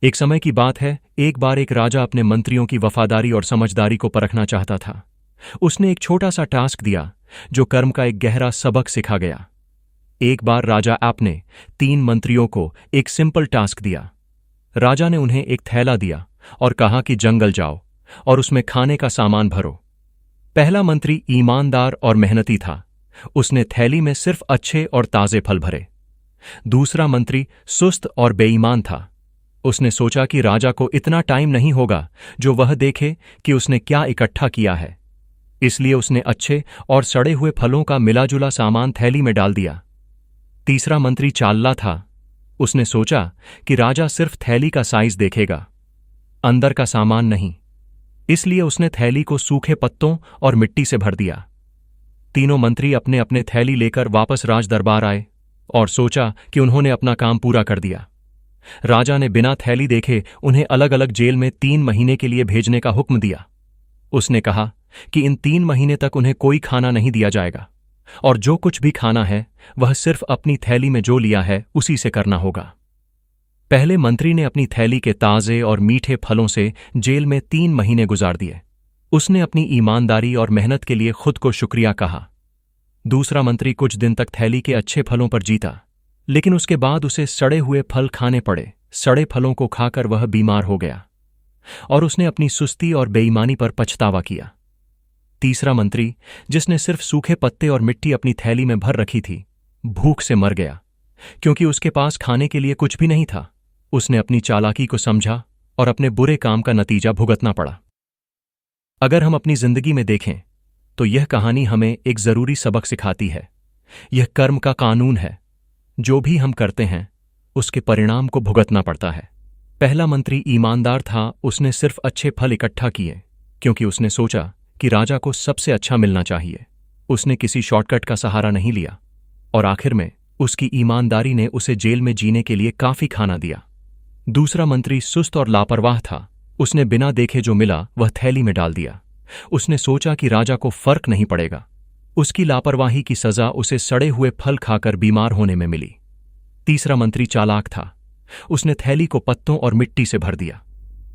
एक समय की बात है, एक बार एक राजा अपने मंत्रियों की वफादारी और समझदारी को परखना चाहता था। उसने एक छोटा सा टास्क दिया जो कर्म का एक गहरा सबक सिखा गया। एक बार राजा ऐप ने 3 मंत्रियों को एक सिंपल टास्क दिया। राजा ने उन्हें एक थैला दिया और कहा कि जंगल जाओ और उसमें खाने का सामान भरो। पहला मंत्री ईमानदार और मेहनती था। उसने थैली में सिर्फ अच्छे और ताजे फल भरे। दूसरा मंत्री सुस्त और बेईमान था। उसने सोचा कि राजा को इतना टाइम नहीं होगा जो वह देखे कि उसने क्या इकट्ठा किया है, इसलिए उसने अच्छे और सड़े हुए फलों का मिलाजुला सामान थैली में डाल दिया। तीसरा मंत्री चालाक था। उसने सोचा कि राजा सिर्फ थैली का साइज देखेगा, अंदर का सामान नहीं, इसलिए उसने थैली को सूखे पत्तों और मिट्टी से भर दिया। तीनों मंत्री अपने अपने थैली लेकर वापस राज दरबार आए और सोचा कि उन्होंने अपना काम पूरा कर दिया। राजा ने बिना थैली देखे उन्हें अलग अलग जेल में 3 महीने के लिए भेजने का हुक्म दिया। उसने कहा कि इन 3 महीने तक उन्हें कोई खाना नहीं दिया जाएगा और जो कुछ भी खाना है वह सिर्फ अपनी थैली में जो लिया है उसी से करना होगा। पहले मंत्री ने अपनी थैली के ताजे और मीठे फलों से जेल में 3 महीने गुजार दिए। उसने अपनी ईमानदारी और मेहनत के लिए खुद को शुक्रिया कहा। दूसरा मंत्री कुछ दिन तक थैली के अच्छे फलों पर जीता, लेकिन उसके बाद उसे सड़े हुए फल खाने पड़े। सड़े फलों को खाकर वह बीमार हो गया और उसने अपनी सुस्ती और बेईमानी पर पछतावा किया। तीसरा मंत्री, जिसने सिर्फ सूखे पत्ते और मिट्टी अपनी थैली में भर रखी थी, भूख से मर गया क्योंकि उसके पास खाने के लिए कुछ भी नहीं था। उसने अपनी चालाकी को समझा और अपने बुरे काम का नतीजा भुगतना पड़ा। अगर हम अपनी जिंदगी में देखें तो यह कहानी हमें एक जरूरी सबक सिखाती है। यह कर्म का कानून है। जो भी हम करते हैं उसके परिणाम को भुगतना पड़ता है। पहला मंत्री ईमानदार था। उसने सिर्फ अच्छे फल इकट्ठा किए क्योंकि उसने सोचा कि राजा को सबसे अच्छा मिलना चाहिए। उसने किसी शॉर्टकट का सहारा नहीं लिया और आखिर में उसकी ईमानदारी ने उसे जेल में जीने के लिए काफी खाना दिया। दूसरा मंत्री सुस्त और लापरवाह था। उसने बिना देखे जो मिला वह थैली में डाल दिया। उसने सोचा कि राजा को फर्क नहीं पड़ेगा। उसकी लापरवाही की सजा उसे सड़े हुए फल खाकर बीमार होने में मिली। तीसरा मंत्री चालाक था। उसने थैली को पत्तों और मिट्टी से भर दिया,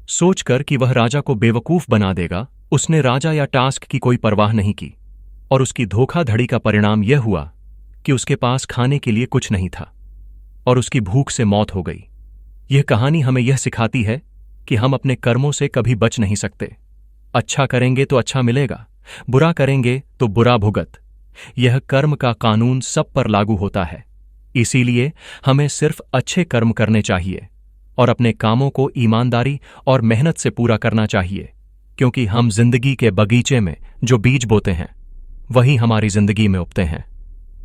सोचकर कि वह राजा को बेवकूफ बना देगा। उसने राजा या टास्क की कोई परवाह नहीं की और उसकी धोखाधड़ी का परिणाम यह हुआ कि उसके पास खाने के लिए कुछ नहीं था और उसकी भूख से मौत हो गई। यह कहानी हमें यह सिखाती है कि हम अपने कर्मों से कभी बच नहीं सकते। अच्छा करेंगे तो अच्छा मिलेगा, बुरा करेंगे तो बुरा भुगत। यह कर्म का कानून सब पर लागू होता है। इसीलिए हमें सिर्फ अच्छे कर्म करने चाहिए और अपने कामों को ईमानदारी और मेहनत से पूरा करना चाहिए, क्योंकि हम जिंदगी के बगीचे में जो बीज बोते हैं वही हमारी जिंदगी में उगते हैं।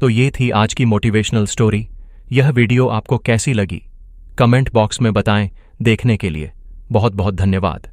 तो ये थी आज की मोटिवेशनल स्टोरी। यह वीडियो आपको कैसी लगी कमेंट बॉक्स में बताएं। देखने के लिए बहुत बहुत धन्यवाद।